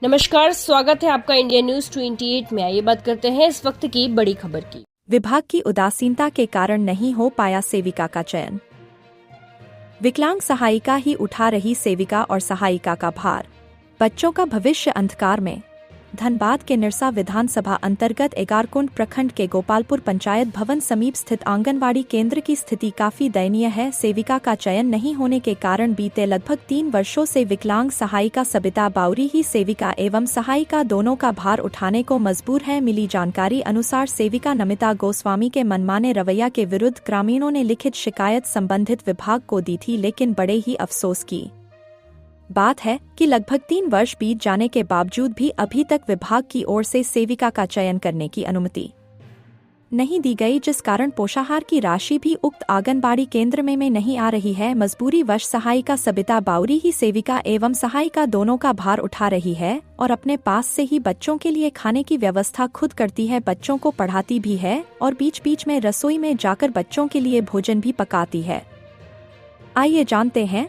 नमस्कार, स्वागत है आपका इंडिया न्यूज 28 में। आइए बात करते हैं इस वक्त की बड़ी खबर की। विभाग की उदासीनता के कारण नहीं हो पाया सेविका का चयन। विकलांग सहायिका ही उठा रही सेविका और सहायिका का भार। बच्चों का भविष्य अंधकार में। धनबाद के निरसा विधानसभा अंतर्गत एगारकुंड प्रखंड के गोपालपुर पंचायत भवन समीप स्थित आंगनवाड़ी केंद्र की स्थिति काफी दयनीय है। सेविका का चयन नहीं होने के कारण बीते लगभग 3 वर्षों से विकलांग सहायिका सबिता बाउरी ही सेविका एवं सहायिका दोनों का भार उठाने को मजबूर है। मिली जानकारी अनुसार सेविका नमिता गोस्वामी के मनमाने रवैया के विरुद्ध ग्रामीणों ने लिखित शिकायत संबंधित विभाग को दी थी, लेकिन बड़े ही अफसोस की बात है कि लगभग 3 वर्ष बीत जाने के बावजूद भी अभी तक विभाग की ओर से सेविका का चयन करने की अनुमति नहीं दी गई, जिस कारण पोषाहार की राशि भी उक्त आंगनबाड़ी केंद्र में नहीं आ रही है। मजबूरी वश सहायिका सबिता बाउरी ही सेविका एवं सहायिका दोनों का भार उठा रही है और अपने पास से ही बच्चों के लिए खाने की व्यवस्था खुद करती है, बच्चों को पढ़ाती भी है और बीच बीच में रसोई में जाकर बच्चों के लिए भोजन भी पकाती है। आइए जानते हैं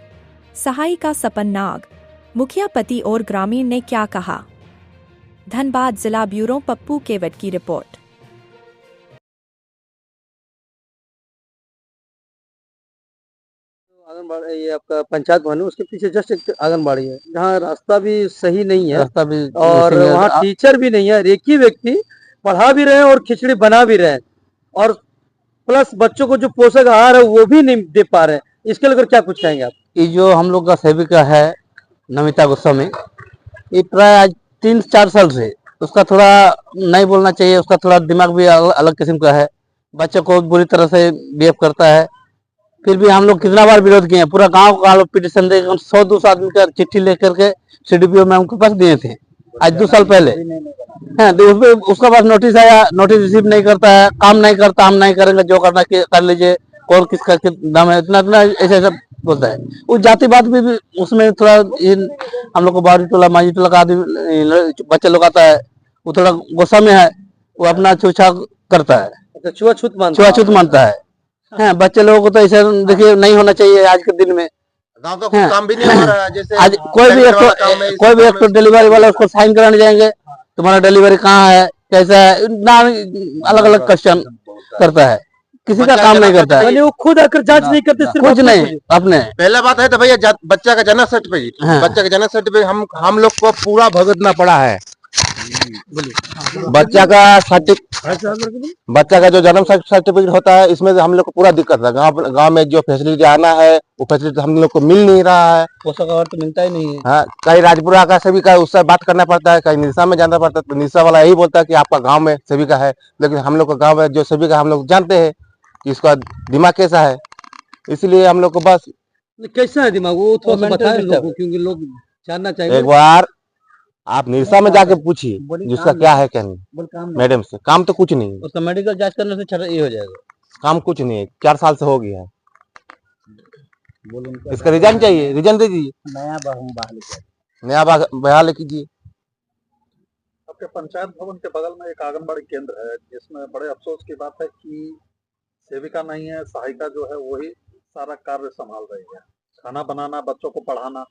सहायिका सपन नाग, मुखिया पति और ग्रामीण ने क्या कहा। धनबाद जिला ब्यूरो पप्पू केवट की रिपोर्ट। आंगनबाड़ी ये आपका पंचायत भवन है, उसके पीछे जस्ट एक आंगनबाड़ी है जहाँ रास्ता भी सही नहीं है, रास्ता भी और वहाँ टीचर भी नहीं है। एक ही व्यक्ति पढ़ा भी रहे हैं और खिचड़ी बना भी रहे हैं और प्लस बच्चों को जो पोषक आहार है वो भी नहीं दे पा रहे हैं। इसके लेकर क्या कुछ कहेंगे आप? ये जो हम लोग का सेविका है नमिता गोस्वामी, ये प्राय आज 3-4 साल से उसका थोड़ा नहीं बोलना चाहिए, उसका थोड़ा दिमाग भी अलग किस्म का है, बच्चों को बुरी तरह से बिहेव करता है। फिर भी हम लोग कितना बार विरोध किए हैं, पूरा गांव का लोग पिटीशन दे 100-200 आदमी का चिट्ठी लेकर के सीडीपीओ में उनके पास दिए थे आज 2 साल पहले। है तो उसका पास नोटिस आया, नोटिस रिसीव नहीं करता है, काम नहीं करता, हम नहीं करेंगे, जो करना कर लीजिए, कौन किसका दाम है, इतना इतना ऐसा बोलता है। उस जातिवाद भी उसमें थोड़ा हम लोग को बावरी टोला मांझी टोला का आदमी बच्चे लोग आता है, वो थोड़ा गुस्सा में है, वो अपना छूछा करता है, छुआछूत मानता है। हैं बच्चे लोगों को तो ऐसा देखिए नहीं होना चाहिए आज के दिन में। गांव का कुछ काम भी नहीं हो रहा है। जैसे आज कोई भी एक तो डिलीवरी वाला उसको साइन कराने जाएंगे, तुम्हारा डिलीवरी कहाँ है, कैसा है, अलग अलग क्वेश्चन करता है, किसी का काम नहीं करता है। वो खुद आकर जांच नहीं करते, कुछ नहीं अपने। पहला बात है तो भैया बच्चा का जन्म सर्टिफिकेट, बच्चा का जन्म सर्टिफिकेट हम लोग को पूरा भुगतना पड़ा है। बच्चा का जो जन्म सर्टिफिकेट होता है, इसमें हम लोग को पूरा दिक्कत है। गांव में जो फैसिलिटी आना है वो फैसिलिटी हम लोग को मिल नहीं रहा है, पोषक आहार तो मिलता ही नहीं है। हाँ, कहीं राजपुरा का सेविका उससे बात करना पड़ता है, कहीं निरसा में जाना पड़ता है, तो निरसा वाला यही बोलता है कि आपका गाँव में सेविका है, लेकिन हम लोग का गाँव में जो सेविका हम लोग जानते हैं कि इसका दिमाग कैसा है, इसलिए हम लोग को बस कैसा है दिमाग वो थोड़ा बताएं लोगों को, क्योंकि लोग जानना चाहिए। एक बार आप निरसा में जाके पूछिए जिसका क्या है क्या नहीं, मैडम से काम तो कुछ नहीं है, उसका मेडिकल जांच करने से ये हो जाएगा, काम कुछ नहीं है। 4 साल से हो गया है, इसका रिजाइन चाहिए, रिजाइन दे दीजिए, नया बहाल कीजिए। आपके पंचायत भवन के बगल में एक आंगनबाड़ी केंद्र है, जिसमें बड़े अफसोस की बात है कि सेविका नहीं है, सहायिका जो है वही सारा कार्य संभाल रही है, खाना बनाना, बच्चों को पढ़ाना।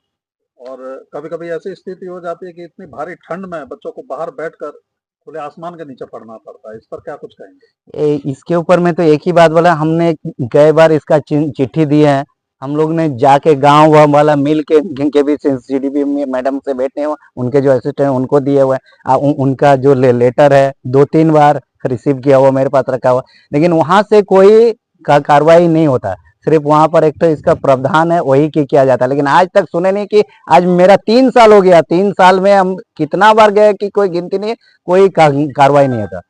और कभी कभी ऐसी स्थिति हो जाती है कि इतनी भारी ठंड में बच्चों को बाहर बैठकर खुले आसमान के नीचे पढ़ना पड़ता है। इस पर क्या कुछ कहेंगे? इसके ऊपर में तो एक ही बात बोला, हमने कई बार इसका चिट्ठी दी है, हम लोग ने जाके गांव वाला मिल के भी सीडीपी में मैडम से बैठे हुए, उनके जो असिस्टेंट उनको दिए हुए हैं, उनका जो लेटर है 2-3 बार रिसीव किया हुआ, मेरे पास रखा हुआ, लेकिन वहां से कोई कार्रवाई नहीं होता। सिर्फ वहां पर एक तो इसका प्रावधान है वही किया जाता है, लेकिन आज तक सुने नहीं कि आज मेरा 3 साल हो गया, 3 साल में हम कितना बार गए कि कोई गिनती नहीं, कोई कार्रवाई नहीं होता।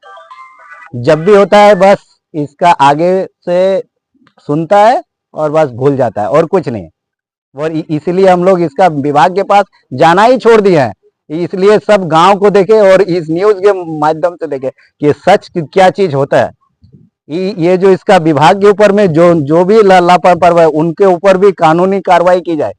जब भी होता है बस इसका आगे से सुनता है और बस भूल जाता है और कुछ नहीं। और इसलिए हम लोग इसका विभाग के पास जाना ही छोड़ दिया है, इसलिए सब गांव को देखे और इस न्यूज के माध्यम से देखे कि सच क्या चीज होता है। ये जो इसका विभाग के ऊपर में जो भी लापरवाही है उनके ऊपर भी कानूनी कार्रवाई की जाए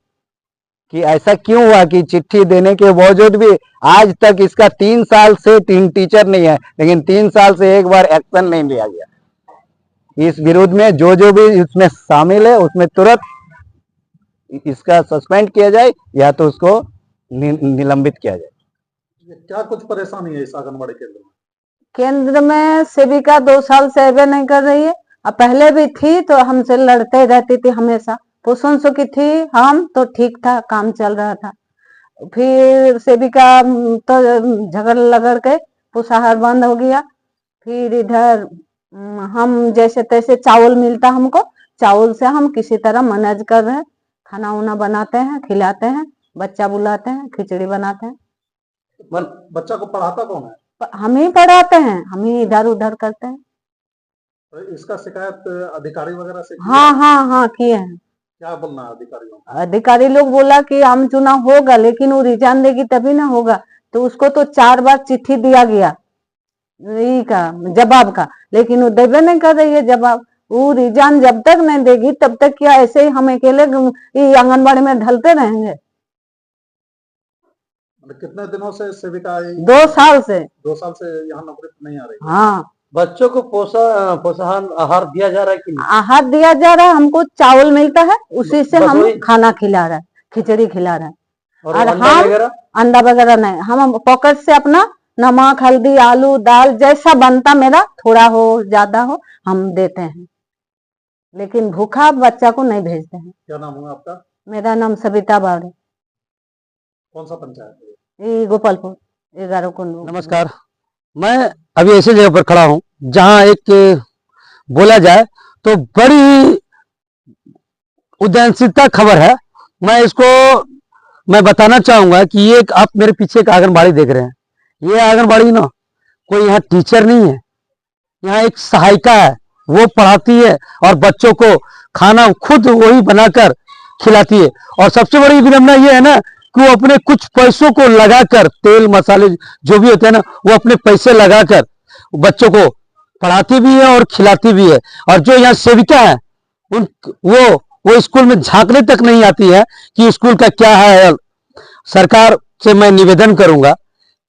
कि ऐसा क्यों हुआ कि चिट्ठी देने के बावजूद भी आज तक इसका 3 साल से 3 टीचर नहीं है, लेकिन 3 साल से एक बार एक्शन नहीं लिया गया। इस विरोध में जो भी इसमें शामिल है उसमें तुरंत इसका सस्पेंड किया जाए या तो उसको निलंबित किया जाए। ये क्या कुछ परेशानी है इस आंगनबाड़ी केंद्र में? केंद्र में सेविका 2 साल से अबे नहीं कर रही है। अब पहले भी थी तो हमसे लड़ते रहती थी हमेशा। पोषण सो की थी हम तो ठीक था, काम चल रहा था। फिर सेविका तो झगड़ लगड़ के पुष्टाहार बंद हो गया। फिर इधर हम जैसे तैसे चावल मिलता हमको, चावल से हम किसी तरह मैनेज कर रहे हैं। खाना उना बनाते हैं, खिलाते हैं, बच्चा बुलाते हैं, खिचड़ी बनाते हैं। बच्चा को पढ़ाता कौन है? हम ही पढ़ाते हैं, हम ही इधर उधर करते हैं। तो इसका शिकायत अधिकारी वगैरह से किया? हाँ किए हैं। क्या बोलना है अधिकारियों को? अधिकारी लोग बोला कि आम चुनाव होगा लेकिन वो रिजाइन देगी तभी ना होगा। तो उसको तो 4 बार चिट्ठी दिया गया जवाब का, लेकिन वो देवे नहीं कर रही है जवाब। वो रिजाइन जब तक नहीं देगी तब तक क्या ऐसे ही हम अकेले आंगनबाड़ी में ढलते रहेंगे? मतलब कितने दिनों से सेविका 2 साल से। 2 साल से यहाँ नौकरी पे नहीं आ रही? हाँ। बच्चों को पोषण आहार दिया जा रहा है कि नहीं? आहार दिया जा रहा है, हमको चावल मिलता है उसी से हम खाना खिला रहे हैं, खिचड़ी खिला रहे हैं। और अंडा वगैरह नहीं, हम पॉकेट से अपना नमक हल्दी आलू दाल जैसा बनता मेरा थोड़ा हो ज्यादा हो हम देते हैं, लेकिन भूखा बच्चा को नहीं भेजते हैं। क्या नाम हुआ आपका? मेरा नाम सविता बावड़े। कौन सा पंचायत है? ये गोपालपुर 11 को। नमस्कार, मैं अभी ऐसी जगह पर खड़ा हूं जहां एक बोला जाए तो बड़ी उद्यानशीलता खबर है। मैं बताना चाहूंगा कि ये आप मेरे पीछे एक आंगनबाड़ी देख रहे हैं। ये आंगनबाड़ी ना कोई यहाँ टीचर नहीं है, यहाँ एक सहायिका है, वो पढ़ाती है और बच्चों को खाना खुद वही बनाकर खिलाती है। और सबसे बड़ी विडंबना ये है ना कि वो अपने कुछ पैसों को लगाकर, तेल मसाले जो भी होते हैं ना, वो अपने पैसे लगाकर बच्चों को पढ़ाती भी है और खिलाती भी है। और जो यहाँ सेविका है वो स्कूल में झांकने तक नहीं आती है कि स्कूल का क्या है। सरकार से मैं निवेदन करूंगा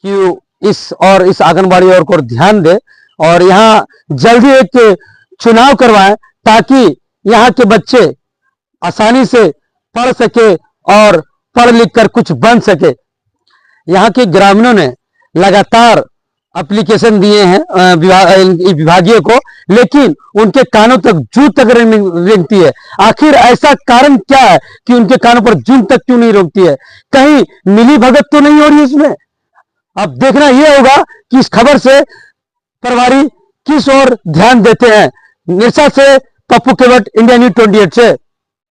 कि इस आंगनबाड़ी और को ध्यान दे और यहाँ जल्दी एक चुनाव करवाएं ताकि यहाँ के बच्चे आसानी से पढ़ सके और पढ़ लिख कर कुछ बन सके। यहाँ के ग्रामीणों ने लगातार एप्लीकेशन दिए हैं विभागीय को, लेकिन उनके कानों तक जूं तक रेंगती है। आखिर ऐसा कारण क्या है कि उनके कानों पर जूं तक क्यों नहीं रोकती है? कहीं मिली भगत तो नहीं हो रही इसमें? अब देखना यह होगा कि इस खबर से प्रभारी किस ओर ध्यान देते हैं। निरसा से पप्पू केवट, इंडिया न्यूज 28 से।